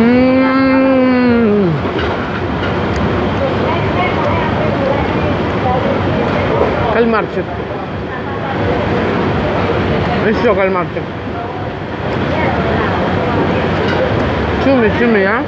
М. Кальмарчик. Еще кальмарчик. Чуми, а?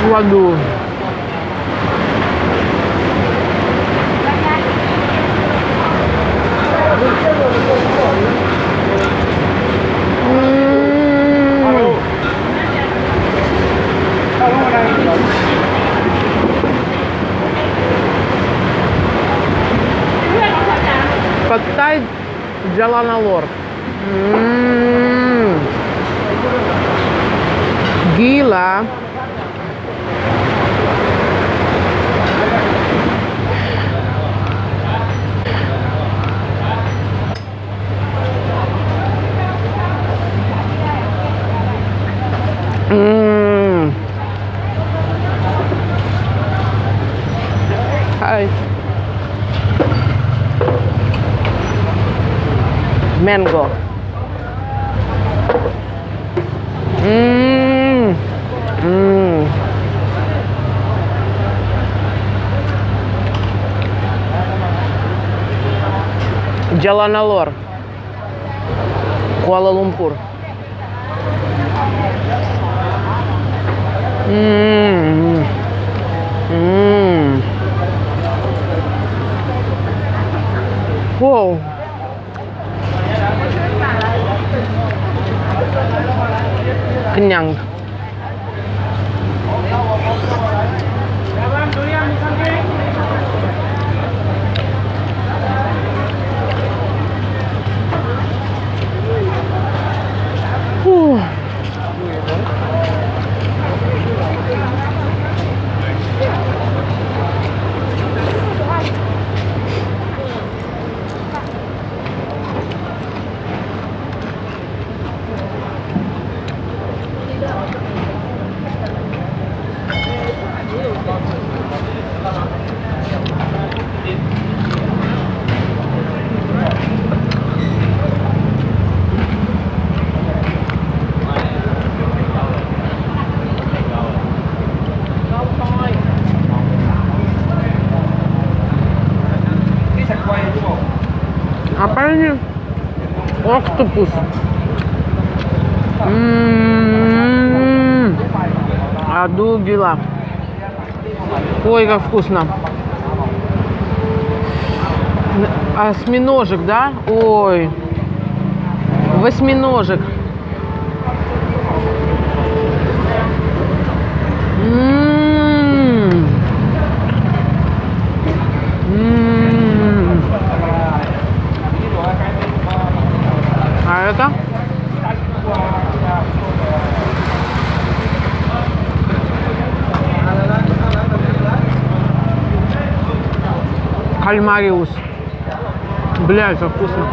Waduh. Pad Thai Jalanalor. Gila. Hai. Mango. Jalanalor, Kuala Lumpur. Wow. Kenyang. Apa ini? Octopus. Aduh, gila. Ой, как вкусно. Осьминожек, да? Ой. Восьминожек. А это? Кальмариус. Блядь, как вкусно.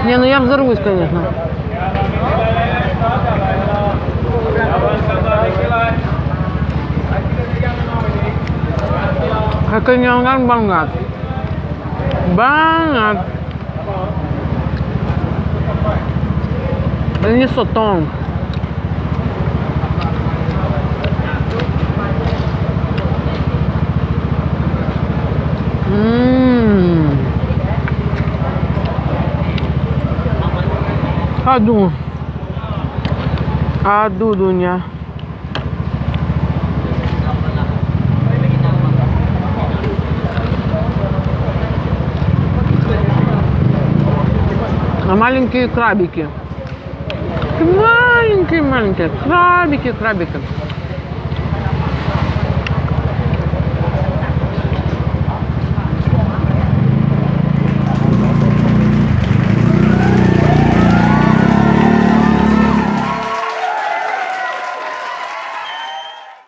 Не, ну я взорвусь, конечно. Kekenyangan banget. Banget. Ini sotong. Aduh. Aduh dunia. А маленькие крабики. Маленькие крабики.